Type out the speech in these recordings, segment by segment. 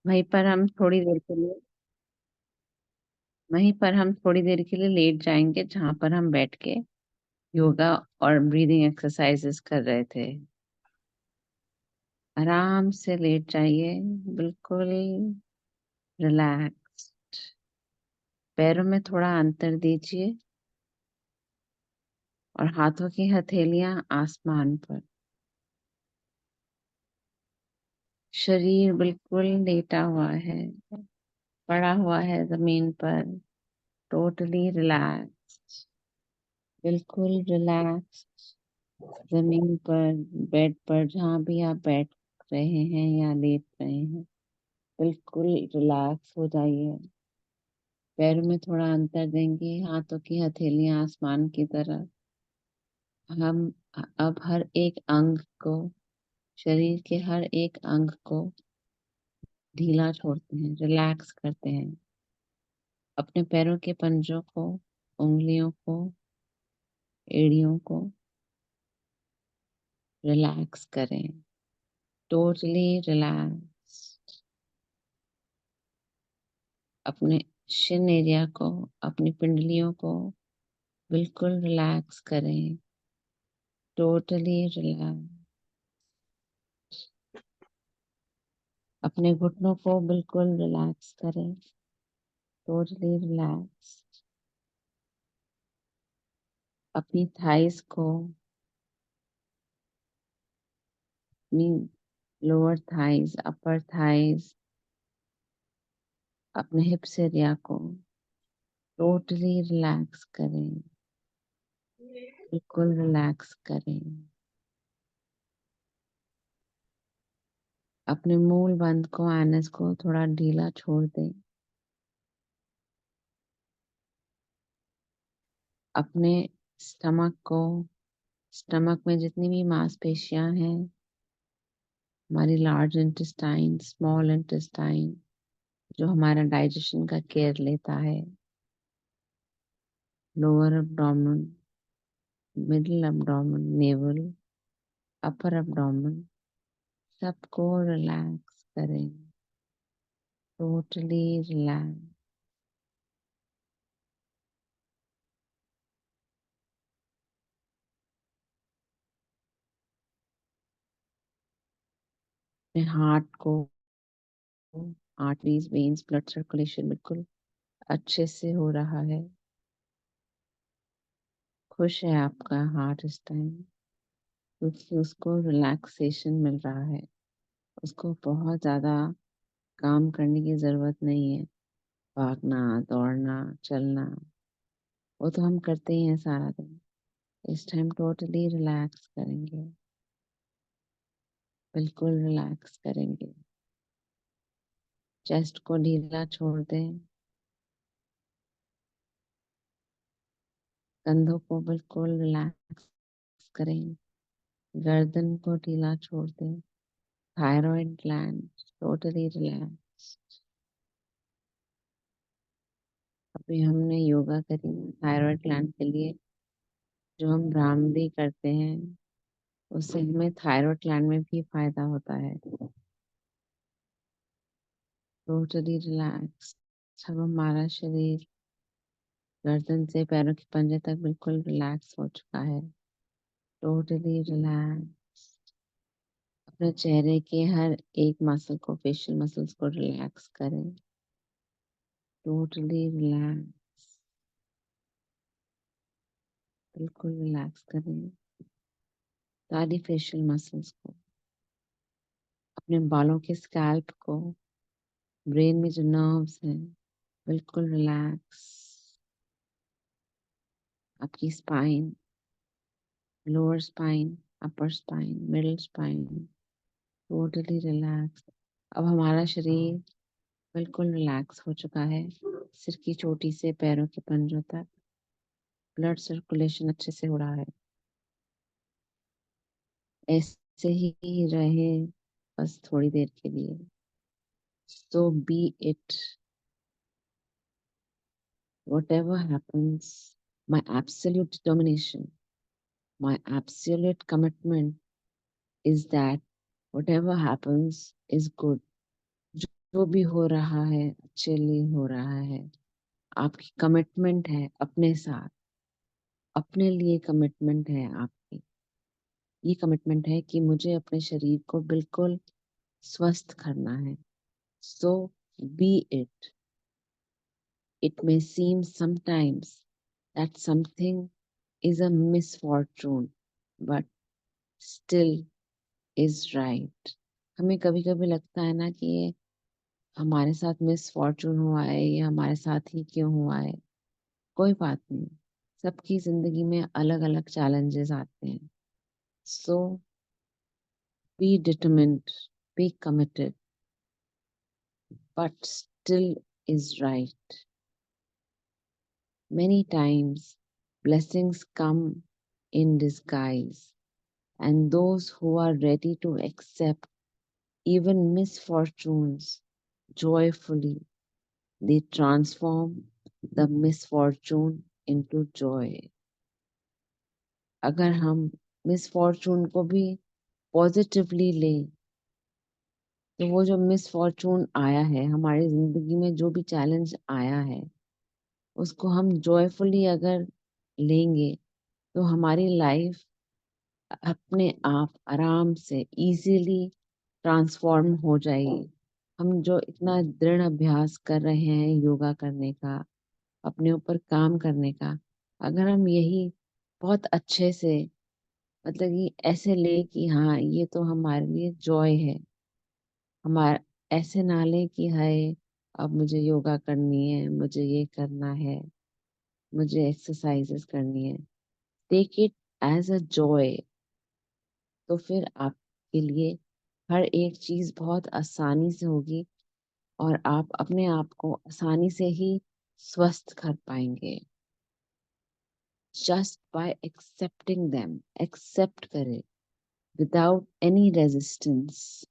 वहीं पर हम थोड़ी देर के लिए वहीं पर हम थोड़ी देर के लिए लेट जाएंगे, जहां पर हम बैठ के योगा और ब्रीदिंग एक्सरसाइजेस कर रहे थे। आराम से लेट जाइए, बिल्कुल रिलैक्स। पैरों में थोड़ा अंतर दीजिए और हाथों की हथेलियां आसमान पर। शरीर बिल्कुल लेटा हुआ है, पड़ा हुआ है जमीन पर, टोटली रिलैक्स, बिल्कुल रिलैक्स। जमीन पर, बेड पर, जहाँ भी आप बैठ रहे हैं या लेट रहे हैं, बिल्कुल रिलैक्स हो जाइए। पैरों में थोड़ा अंतर देंगे, हाथों की हथेलियां आसमान की तरफ। हम अब हर एक अंग को, शरीर के हर एक अंग को ढीला छोड़ते हैं, रिलैक्स करते हैं। अपने पैरों के पंजों को, उंगलियों को, एड़ियों को रिलैक्स करें, टोटली रिलैक्स। अपने शिन एरिया को, अपनी पिंडलियों को बिल्कुल रिलैक्स करें, टोटली रिलैक्स। अपने घुटनों को बिल्कुल रिलैक्स करें, टोटली रिलैक्स। अपनी थाइस को, अपनी लोअर थाइस, अपर थाइस, अपने हिप्स एरिया को टोटली रिलैक्स करें, बिल्कुल रिलैक्स करें। अपने मूल बंद को, एनस को थोड़ा ढीला छोड़ दें। अपने स्टमक को, स्टमक में जितनी भी मांसपेशियां हैं, हमारी लार्ज इंटेस्टाइन, स्मॉल इंटेस्टाइन, जो हमारा डाइजेशन का केयर लेता है, lower abdomen, middle abdomen, naval, upper abdomen, सबको रिलैक्स करें, टोटली रिलैक्स। अपने हार्ट को, आर्टरीज, वेन्स, ब्लड सर्कुलेशन बिल्कुल अच्छे से हो रहा है। खुश है आपका हार्ट इस टाइम, क्योंकि उसको रिलैक्सेशन मिल रहा है। उसको बहुत ज्यादा काम करने की जरूरत नहीं है, भागना, दौड़ना, चलना, वो तो हम करते ही हैं सारा दिन। इस टाइम टोटली रिलैक्स करेंगे, बिल्कुल रिलैक्स करेंगे। चेस्ट को ढीला छोड़ दें, कंधों को बिल्कुल रिलैक्स करें, गर्दन को ढीला छोड़ दें, थायराइड ग्लैंड टोटली रिलैक्स। अभी हमने योगा करी थायराइड ग्लैंड के लिए, जो हम ब्राह्मणी करते हैं, उससे हमें थायराइड ग्लैंड में भी फायदा होता है। Totally relax. सब हमारा शरीर गर्दन से पैरों के पंजे तक बिल्कुल रिलैक्स हो चुका है, टोटली रिलैक्स। अपने चेहरे के हर एक मसल को, फेशियल मसल्स को रिलैक्स करें, टोटली रिलैक्स, बिल्कुल रिलैक्स करें सारी फेशियल मसल्स को। अपने बालों के स्कैल्प को, ब्रेन में जो नर्व्स हैं, बिल्कुल रिलैक्स। आपकी spine, lower spine, upper spine, middle spine totally relax. अब हमारा शरीर बिल्कुल रिलैक्स हो चुका है, सिर की चोटी से पैरों के पंजों तक ब्लड सर्कुलेशन अच्छे से हो रहा है। ऐसे ही रहे बस थोड़ी देर के लिए। So be it, whatever happens, my absolute determination, my absolute commitment is that whatever happens is good. जो भी हो रहा है अच्छे लिए हो रहा है। आपकी कमिटमेंट है अपने साथ, अपने लिए कमिटमेंट है आपकी। ये कमिटमेंट है कि मुझे अपने शरीर को बिल्कुल स्वस्थ करना है। So be it. It may seem sometimes that something is a misfortune, but still is right. हमें कभी कभी लगता है ना कि ये हमारे साथ मिसफॉर्चून हुआ है, ये हमारे साथ ही क्यों हुआ है। कोई बात नहीं, सबकी जिंदगी में अलग अलग चैलेंजेस आते हैं। So be determined, be committed, but still is right. Many times blessings come in disguise, and those who are ready to accept even misfortunes joyfully, they transform the misfortune into joy. अगर हम misfortune को भी positively लें, तो वो जो misfortune आया है हमारी जिंदगी में, जो भी चैलेंज आया है, उसको हम जॉयफुली अगर लेंगे तो हमारी लाइफ अपने आप आराम से इजीली ट्रांसफॉर्म हो जाएगी। हम जो इतना दृढ़ अभ्यास कर रहे हैं योगा करने का, अपने ऊपर काम करने का, अगर हम यही बहुत अच्छे से, मतलब कि ऐसे ले कि हाँ ये तो हमारे लिए जॉय है, हमारा ऐसे ना ले कि हाय अब मुझे योगा करनी है, मुझे ये करना है, मुझे एक्सरसाइजेस करनी है। Take it as a joy. तो फिर आपके लिए हर एक चीज बहुत आसानी से होगी और आप अपने आप को आसानी से ही स्वस्थ कर पाएंगे। Just by accepting them, accept करें without any resistance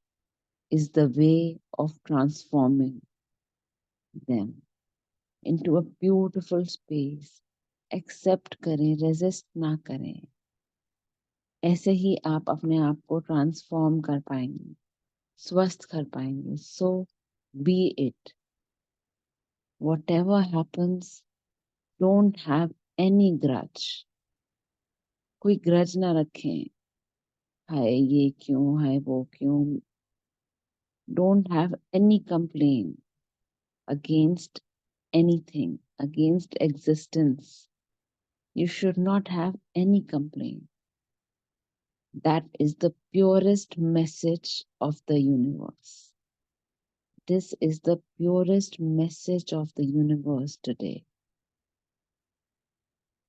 is the way of transforming them into a beautiful space. Accept करें, रेजिस्ट ना करें। ऐसे ही आप अपने आप को ट्रांसफॉर्म कर पाएंगे, स्वस्थ कर पाएंगे। So be it, whatever happens, don't have any grudge. कोई ग्रज ना रखें, हाय ये क्यों, हाय वो क्यों। Don't have any complain against anything, against existence. You should not have any complaint. That is the purest message of the universe. This is the purest message of the universe today.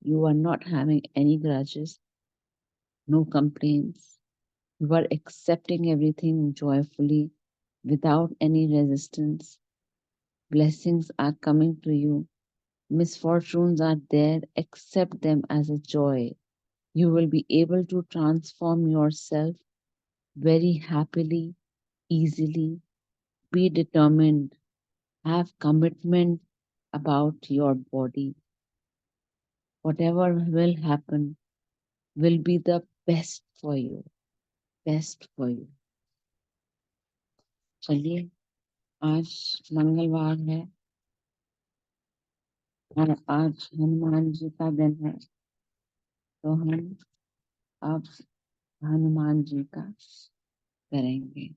You are not having any grudges, no complaints. You are accepting everything joyfully without any resistance. Blessings are coming to you. Misfortunes are there. Accept them as a joy. You will be able to transform yourself very happily, easily. Be determined. Have commitment about your body. Whatever will happen will be the best for you. Best for you. चलिए, आज मंगलवार है और आज हनुमान जी का दिन है, तो हम अब हनुमान जी का करेंगे।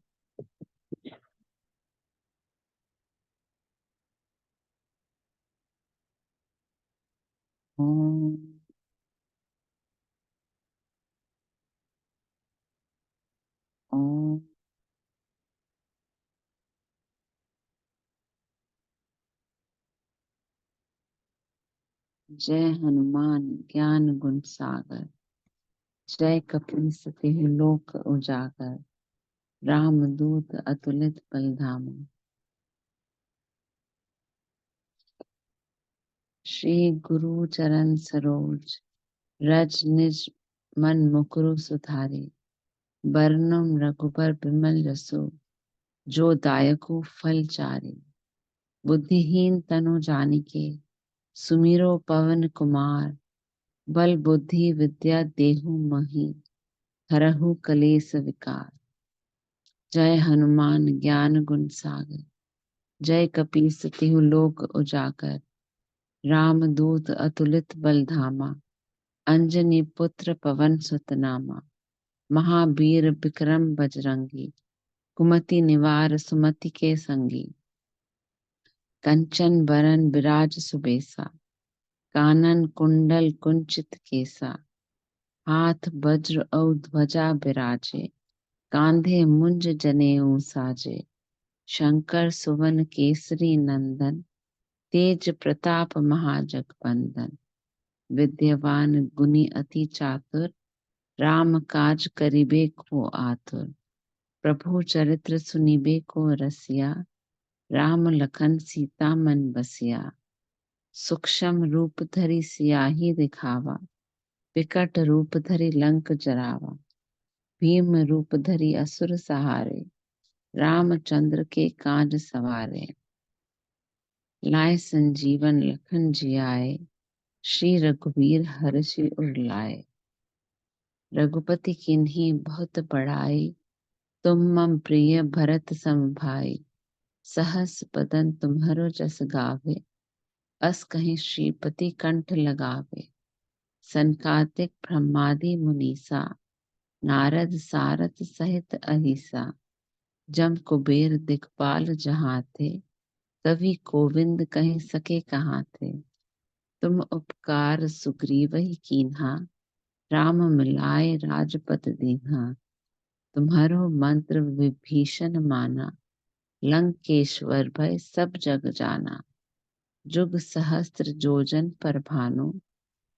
ओम ओम जय हनुमान ज्ञान गुण सागर, जय कपि सतिहु लोक उजागर, रामदूत अतुलित बल धामा। श्री गुरु चरण सरोज रज निज मन मुकुरु सुधारे, बरनम रघुबर बिमल जसु, जो दायकु फल चारे। बुद्धिहीन तनु जानिके, सुमिरो पवन कुमार, बल बुद्धि विद्या देहु मही, हरहु कलेस विकार। जय हनुमान ज्ञान गुण सागर, जय कपीस तिहु लोक उजागर, रामदूत अतुलित बल धामा, अंजनी पुत्र पवन सुत नामा, महावीर विक्रम बजरंगी, कुमति निवार सुमति के संगी, कंचन बरन विराज सुबेसा, कानन कुंडल कुंचित केसा, हाथ वज्र और ध्वजा विराजे, कांधे मुंज जनेऊ साजे, शंकर सुवन केसरी नंदन, तेज प्रताप महाजगबंदन, विद्यावान गुणी अति चातुर, राम काज करिबे को आतुर, प्रभु चरित्र सुनिबे को रसिया, राम लखन सीता मन बसिया, सूक्ष्म रूप धरि सियाही दिखावा, विकट रूप धरि लंक जरावा, भीम रूप धरि असुर सहारे, रामचंद्र के काज सवारे, लाए संजीवन लखन जियाए, श्री रघुवीर हर्षि उर लाए, रघुपति किन्ही बहुत बड़ाई, तुम मम प्रिय भरत सम भाई, सहस बदन तुम्हरो जस गावे, अस कहीं श्रीपति कंठ लगावे, सनकादिक ब्रह्मादि मुनीसा, नारद सारथ सहित अहिसा, जम कुबेर दिखपाल जहाँ थे, कवि कोविंद कहीं सके कहाँ थे, तुम उपकार सुग्रीवहि कीन्हा, राम मिलाए राजपद दीन्हा, तुम्हारो मंत्र विभीषण माना, लंकेश्वर भय सब जग जाना, जुग सहस्त्र जोजन पर भानु,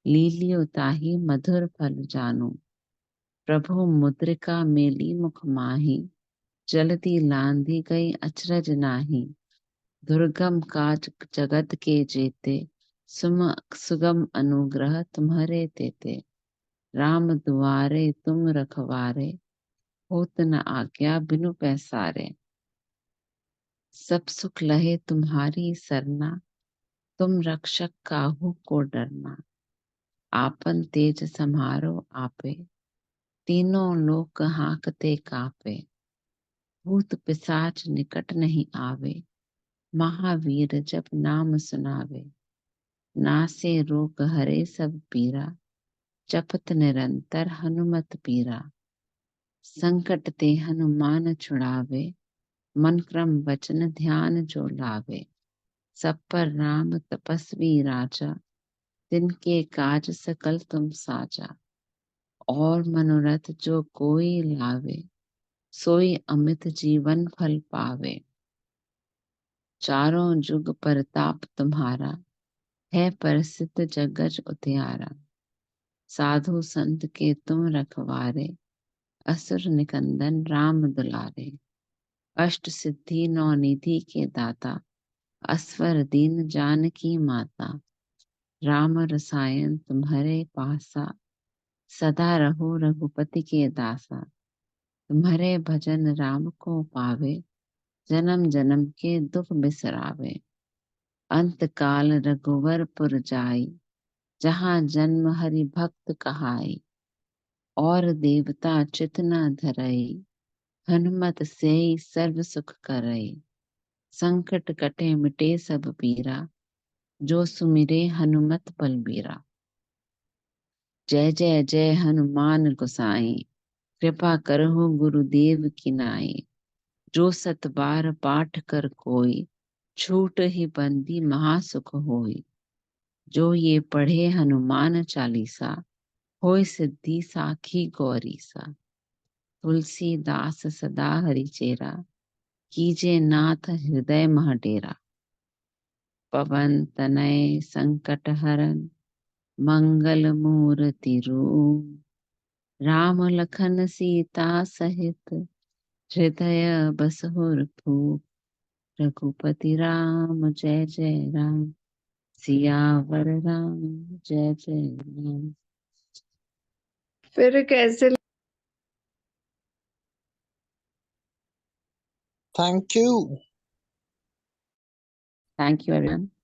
लीलियो ताहि मधुर फल जानु, प्रभु मुद्रिका मेली मुख माही, जल्दी लांघी गई अचरज नाही, दुर्गम काज जगत के जेते, सुगम अनुग्रह तुम्हारे तेते, राम दुआरे तुम रखवारे, होत न आज्ञा बिनु पैसारे, सब सुख लहे तुम्हारी सरना, तुम रक्षक काहू को डरना, आपन तेज समारो आपे, तीनों लोक हांकते कापे, भूत पिशाच निकट नहीं आवे, महावीर जब नाम सुनावे, नासे रोग हरे सब पीरा, जपत निरंतर हनुमत पीरा, संकट ते हनुमान छुड़ावे, मन क्रम वचन ध्यान जो लावे, सब पर राम तपस्वी राजा, तिनके काज सकल तुम साजा, और मनोरथ जो कोई लावे, सोई अमित जीवन फल पावे, चारों जुग परताप तुम्हारा, है प्रसिद्ध जगज उतियारा, साधु संत के तुम रखवारे, असुर निकंदन राम दुलारे, अष्ट सिद्धि नौ निधि के दाता, असवर दीन जानकी माता, राम रसायन तुम्हारे पासा, सदा रहो रघुपति के दासा, तुम्हारे भजन राम को पावे, जन्म जन्म के दुख बिसरावे, अंत काल रघुवर पुर जाई, जहाँ जन्म हरि भक्त कहाई, और देवता चित न धरई, हनुमत सेई सर्व सुख करई, संकट कटे मिटे सब पीरा, जो सुमिरे हनुमत बलबीरा, जय जय जय हनुमान गोसाई, कृपा करहु गुरुदेव की नाई, जो सत बार पाठ कर कोई, छूट ही बंदी महासुख होई, जो ये पढ़े हनुमान चालीसा, होय सिद्धि साखी गौरीसा, तुलसीदास सदा हरिचेरा, कीजे नाथ हृदय मह डेरा, पवन तनय संकट हरन, मंगल मूर्ति रूप, राम लखन सीता सहित, हृदय बसहुर भूप, रघुपति राम जय जय राम, सियावर राम जय जय राम। फिर कैसे? Thank you Thank you everyone.